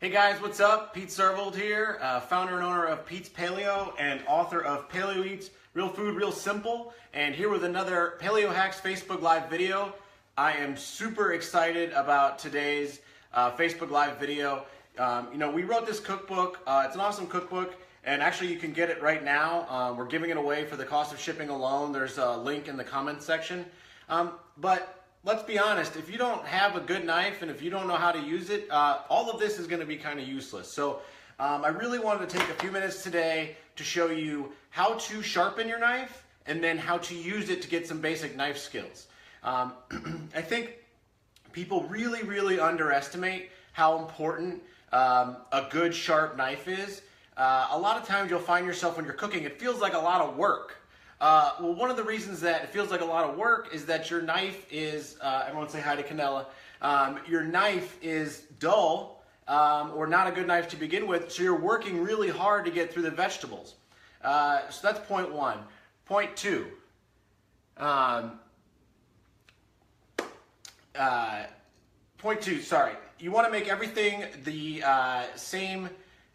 Hey guys, what's up? Pete Servold here, founder and owner of Pete's Paleo and author of Paleo Eats, Real Food, Real Simple, and here with another PaleoHacks Facebook Live video. I am super excited about today's Facebook Live video. We wrote this cookbook. It's an awesome cookbook, and actually you can get it right now. We're giving it away for the cost of shipping alone. There's a link in the comments section. But let's be honest, if you don't have a good knife and if you don't know how to use it, all of this is going to be kind of useless. So I really wanted to take a few minutes today to show you how to sharpen your knife and then how to use it to get some basic knife skills. I think people really underestimate how important a good sharp knife is. A lot of times you'll find yourself when you're cooking, it feels like a lot of work. Well, one of the reasons that it feels like a lot of work is that your knife is, everyone say hi to Canella, your knife is dull or not a good knife to begin with, so you're working really hard to get through the vegetables. So that's point one. Point two, you want to make everything the same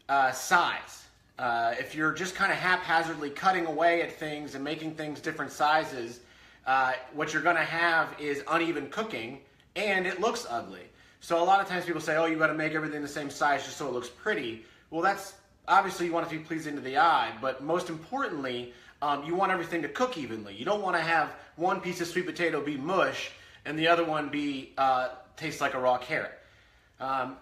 size. If you're just kind of haphazardly cutting away at things and making things different sizes, what you're going to have is uneven cooking and it looks ugly. So a lot of times people say, oh, you got to make everything the same size just so it looks pretty. Well, that's obviously you want it to be pleasing to the eye, but most importantly, you want everything to cook evenly. You don't want to have one piece of sweet potato be mush and the other one be taste like a raw carrot.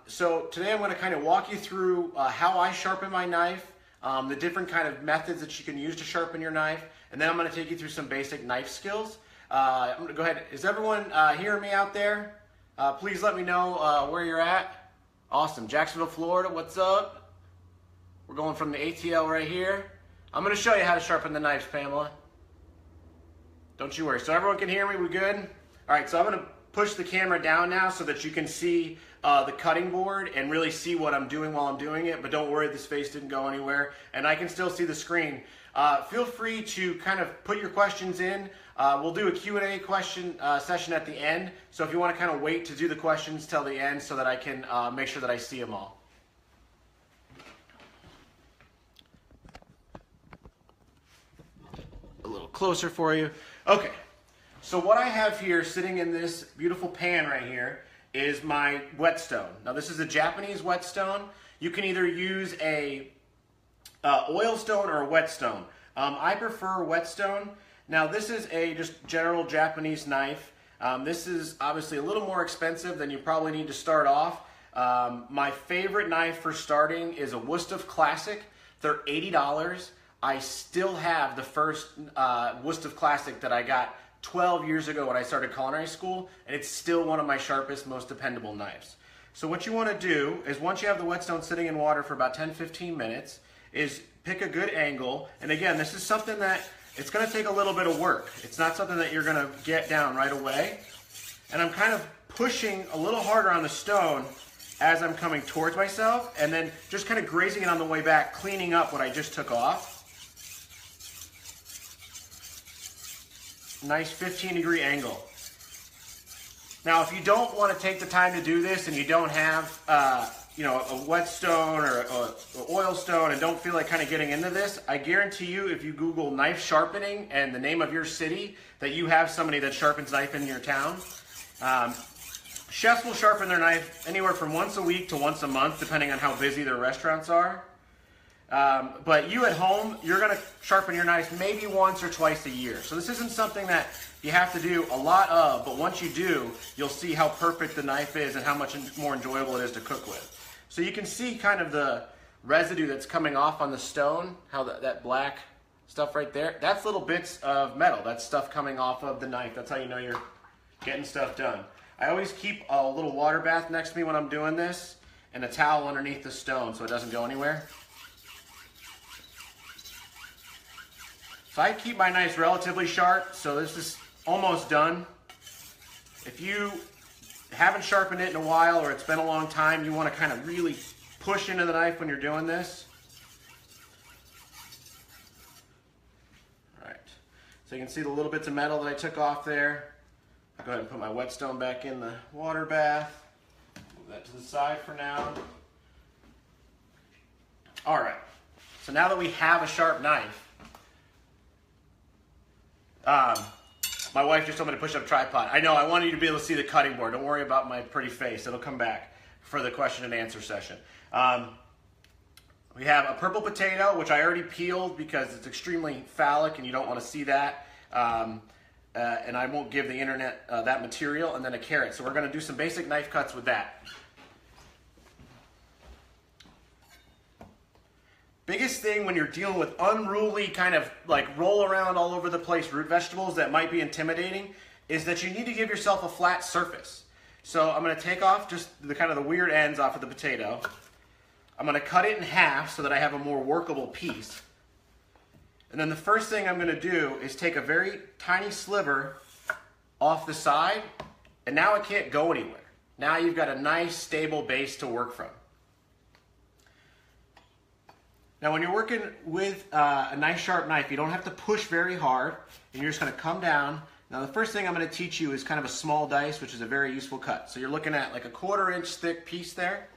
So today I'm going to kind of walk you through how I sharpen my knife, the different kind of methods that you can use to sharpen your knife, and then I'm going to take you through some basic knife skills. I'm going to go ahead. Is everyone hearing me out there? Please let me know where you're at. Awesome. Jacksonville, Florida, what's up? We're going from the ATL right here. I'm going to show you how to sharpen the knives, Pamela. Don't you worry. So everyone can hear me? We good? All right, so I'm going to push the camera down now so that you can see the cutting board and really see what I'm doing while I'm doing it, but don't worry, this face didn't go anywhere and I can still see the screen. Feel free to kind of put your questions in. We'll do a Q&A question session at the end, so if you want to kind of wait to do the questions till the end so that I can make sure that I see them all. A little closer for you. Okay, so what I have here sitting in this beautiful pan right here is my whetstone. Now this is a Japanese whetstone. You can either use a oil stone or a whetstone. I prefer whetstone. Now this is a just general Japanese knife. This is obviously a little more expensive than you probably need to start off. My favorite knife for starting is a Wusthof Classic. They're $80. I still have the first Wusthof Classic that I got 12 years ago when I started culinary school, and it's still one of my sharpest, most dependable knives. So what you want to do is once you have the whetstone sitting in water for about 10-15 minutes, is pick a good angle. And again, this is something that it's going to take a little bit of work. It's not something that you're going to get down right away. And I'm kind of pushing a little harder on the stone as I'm coming towards myself, and then just kind of grazing it on the way back, cleaning up what I just took off. Nice 15-degree angle. Now, if you don't want to take the time to do this and you don't have, a whetstone or an oil stone and don't feel like kind of getting into this, I guarantee you if you Google knife sharpening and the name of your city, that you have somebody that sharpens knife in your town. Chefs will sharpen their knife anywhere from once a week to once a month, depending on how busy their restaurants are. But you at home, you're going to sharpen your knife maybe once or twice a year. So this isn't something that you have to do a lot of, but once you do, you'll see how perfect the knife is and how much more enjoyable it is to cook with. So you can see kind of the residue that's coming off on the stone, how that black stuff right there, that's little bits of metal. That's stuff coming off of the knife. That's how you know you're getting stuff done. I always keep a little water bath next to me when I'm doing this and a towel underneath the stone so it doesn't go anywhere. So I keep my knives relatively sharp, so this is almost done. If you haven't sharpened it in a while or it's been a long time, you want to kind of really push into the knife when you're doing this. All right, so you can see the little bits of metal that I took off there. I'll go ahead and put my whetstone back in the water bath. Move that to the side for now. All right, so now that we have a sharp knife, my wife just told me to push up a tripod. I know, I wanted you to be able to see the cutting board. Don't worry about my pretty face. It'll come back for the question and answer session. We have a purple potato, which I already peeled because it's extremely phallic and you don't want to see that. And I won't give the internet that material. And then a carrot. So we're going to do some basic knife cuts with that. Biggest thing when you're dealing with unruly kind of like roll around all over the place root vegetables that might be intimidating is that you need to give yourself a flat surface. So I'm going to take off just the kind of the weird ends off of the potato. I'm going to cut it in half so that I have a more workable piece. And then the first thing I'm going to do is take a very tiny sliver off the side, and now it can't go anywhere. Now you've got a nice stable base to work from. Now when you're working with a nice sharp knife, you don't have to push very hard, and you're just going to come down. Now the first thing I'm going to teach you is kind of a small dice, which is a very useful cut. So you're looking at like a 1/4 inch thick piece there.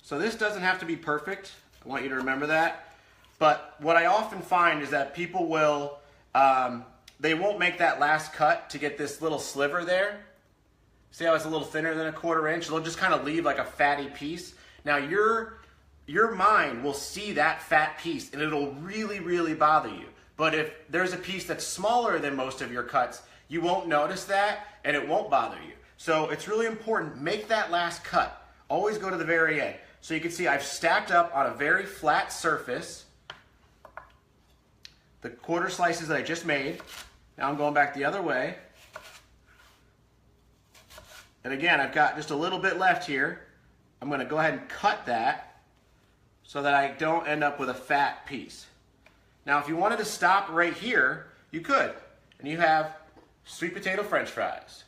So this doesn't have to be perfect. I want you to remember that. But what I often find is that people will, they won't make that last cut to get this little sliver there. See how it's a little thinner than a 1/4 inch? They'll just kind of leave like a fatty piece. Now your mind will see that fat piece and it'll really, really bother you. But if there's a piece that's smaller than most of your cuts, you won't notice that and it won't bother you. So it's really important, make that last cut. Always go to the very end. So you can see I've stacked up on a very flat surface the 1/4 slices that I just made. Now I'm going back the other way. And again, I've got just a little bit left here. I'm going to go ahead and cut that so that I don't end up with a fat piece. Now if you wanted to stop right here, you could. And you have sweet potato french fries.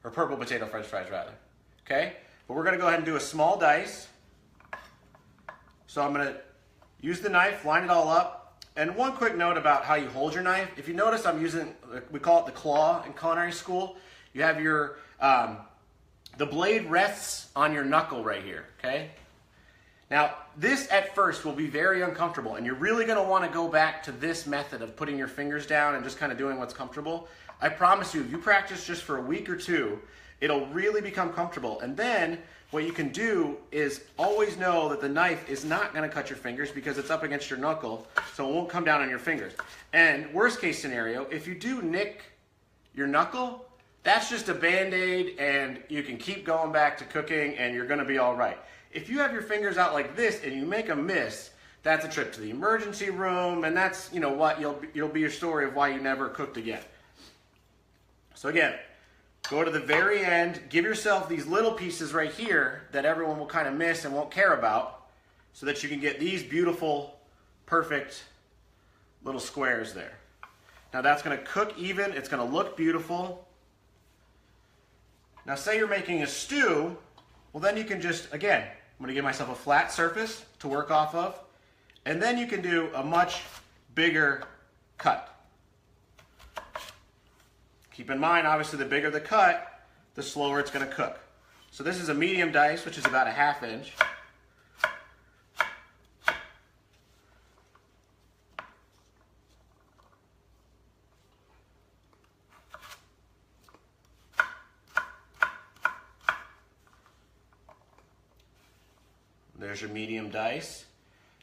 Or purple potato french fries rather. Okay? But we're going to go ahead and do a small dice. So I'm going to use the knife, line it all up. And one quick note about how you hold your knife. If you notice I'm using, we call it the claw in culinary school. You have your, the blade rests on your knuckle right here, okay? Now, this at first will be very uncomfortable, and you're really going to want to go back to this method of putting your fingers down and just kind of doing what's comfortable. I promise you, if you practice just for a week or two, it'll really become comfortable. And then what you can do is always know that the knife is not going to cut your fingers because it's up against your knuckle, so it won't come down on your fingers. And worst case scenario, if you do nick your knuckle, that's just a Band-Aid and you can keep going back to cooking and you're going to be all right. If you have your fingers out like this and you make a miss, that's a trip to the emergency room, and that's, you know what, you'll be your story of why you never cooked again. So again, go to the very end, give yourself these little pieces right here that everyone will kind of miss and won't care about so that you can get these beautiful, perfect little squares there. Now that's going to cook even, it's going to look beautiful. Now say you're making a stew, well then you can just, again, I'm going to give myself a flat surface to work off of, and then you can do a much bigger cut. Keep in mind, obviously, the bigger the cut, the slower it's going to cook. So this is a medium dice, which is about a 1/2 inch. There's your medium dice.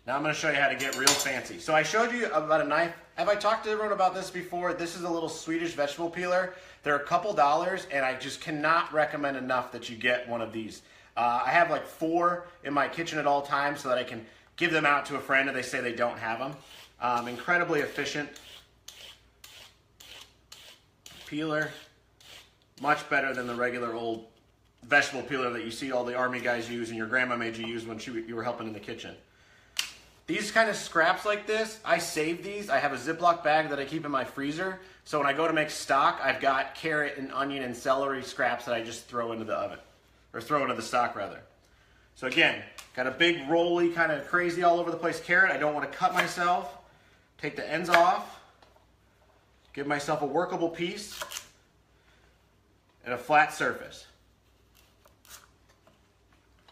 Now I'm going to show you how to get real fancy. So I showed you about a knife. Have I talked to everyone about this before? This is a little Swedish vegetable peeler. They're a couple dollars, and I just cannot recommend enough that you get one of these. I have like 4 in my kitchen at all times so that I can give them out to a friend if they say they don't have them. Incredibly efficient peeler. Much better than the regular old vegetable peeler that you see all the army guys use and your grandma made you use when you were helping in the kitchen. These kind of scraps like this, I save these. I have a Ziploc bag that I keep in my freezer. So when I go to make stock, I've got carrot and onion and celery scraps that I just throw into the oven. Or throw into the stock rather. So again, got a big rolly kind of crazy all over the place carrot. I don't want to cut myself. Take the ends off. Give myself a workable piece. And a flat surface.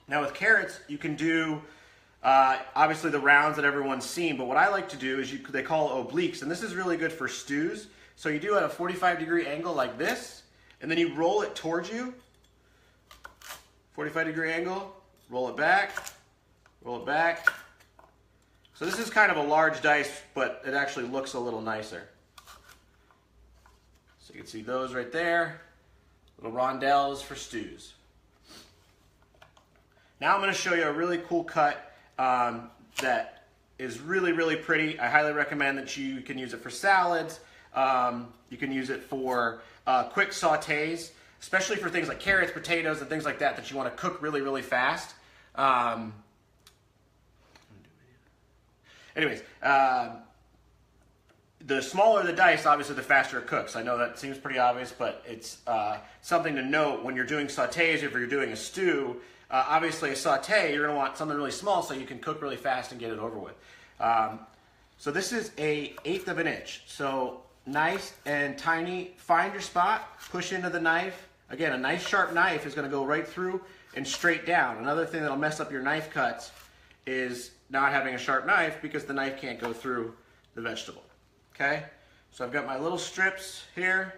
Now with carrots, you can do obviously the rounds that everyone's seen, but what I like to do is they call obliques, and this is really good for stews. So you do it at a 45-degree angle like this, and then you roll it towards you. 45-degree angle, roll it back, roll it back. So this is kind of a large dice, but it actually looks a little nicer. So you can see those right there, little rondelles for stews. Now I'm going to show you a really cool cut that is really, really pretty. I highly recommend that you can use it for salads. You can use it for quick sautés, especially for things like carrots, potatoes, and things like that that you want to cook really, really fast. Anyways, the smaller the dice, obviously the faster it cooks. I know that seems pretty obvious, but it's something to note when you're doing sautés, if you're doing a stew. Obviously a sauté, you're going to want something really small so you can cook really fast and get it over with. So this is a 1/8 of an inch. So nice and tiny. Find your spot, push into the knife. Again, a nice sharp knife is going to go right through and straight down. Another thing that'll mess up your knife cuts is not having a sharp knife because the knife can't go through the vegetable. Okay? So I've got my little strips here.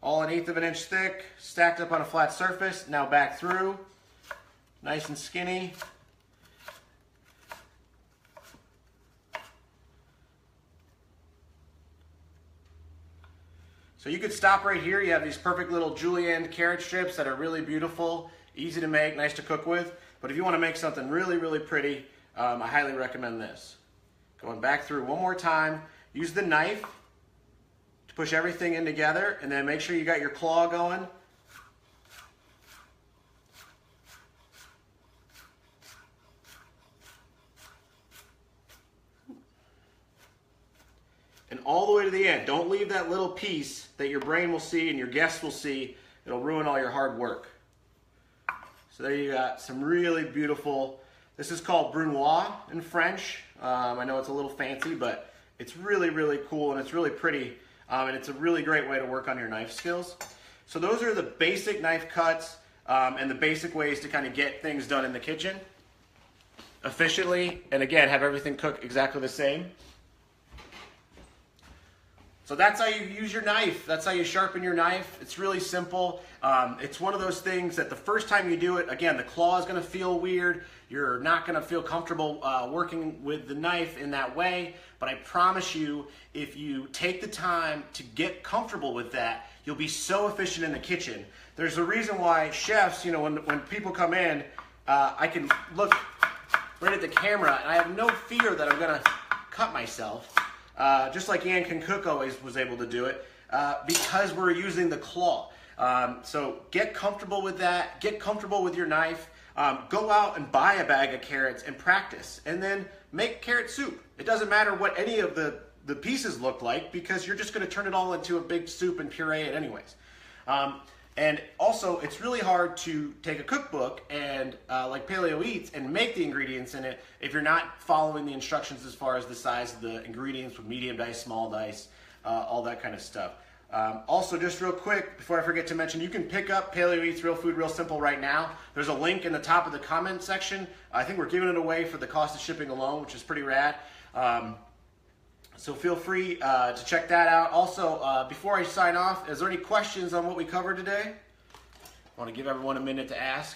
All 1/8 of an inch thick, stacked up on a flat surface. Now back through, nice and skinny. So you could stop right here. You have these perfect little julienne carrot strips that are really beautiful, easy to make, nice to cook with. But if you want to make something really, really pretty, I highly recommend this. Going back through one more time, use the knife to push everything in together, and then make sure you got your claw going. And all the way to the end. Don't leave that little piece that your brain will see and your guests will see. It'll ruin all your hard work. So there you got some really beautiful, this is called brunoise in French. I know it's a little fancy, but it's really, really cool and it's really pretty. And it's a really great way to work on your knife skills. So those are the basic knife cuts and the basic ways to kind of get things done in the kitchen efficiently. And again, have everything cook exactly the same. So that's how you use your knife. That's how you sharpen your knife. It's really simple. It's one of those things that the first time you do it, again, the claw is going to feel weird. You're not going to feel comfortable working with the knife in that way. But I promise you, if you take the time to get comfortable with that, you'll be so efficient in the kitchen. There's a reason why chefs, you know, when people come in, I can look right at the camera and I have no fear that I'm going to cut myself. Just like Ann Can Cook always was able to do it, because we're using the claw. So get comfortable with that, get comfortable with your knife, go out and buy a bag of carrots and practice, and then make carrot soup. It doesn't matter what any of the pieces look like because you're just going to turn it all into a big soup and puree it anyways. And also, it's really hard to take a cookbook and like Paleo Eats and make the ingredients in it if you're not following the instructions as far as the size of the ingredients with medium dice, small dice, all that kind of stuff. Also, just real quick, before I forget to mention, you can pick up Paleo Eats Real Food Real Simple right now. There's a link in the top of the comment section. I think we're giving it away for the cost of shipping alone, which is pretty rad. So feel free to check that out. Also, before I sign off, is there any questions on what we covered today? I want to give everyone a minute to ask.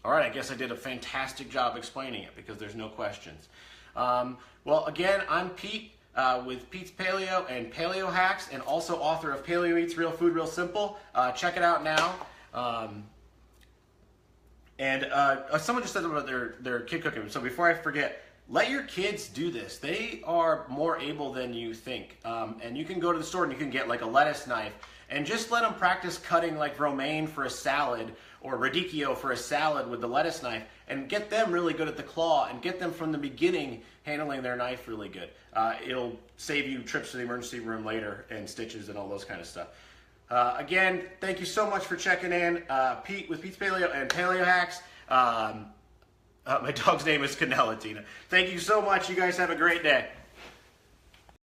All right, I guess I did a fantastic job explaining it because there's no questions. Well, again, I'm Pete with Pete's Paleo and PaleoHacks, and also author of Paleo Eats Real Food Real Simple. Check it out now. And someone just said about their kid cooking. So before I forget, let your kids do this. They are more able than you think. And you can go to the store and you can get like a lettuce knife and just let them practice cutting like romaine for a salad or radicchio for a salad with the lettuce knife, and get them really good at the claw and get them from the beginning handling their knife really good. It'll save you trips to the emergency room later and stitches and all those kind of stuff. Again, thank you so much for checking in. Pete with Pete's Paleo and PaleoHacks. My dog's name is Canella Tina. Thank you so much. You guys have a great day.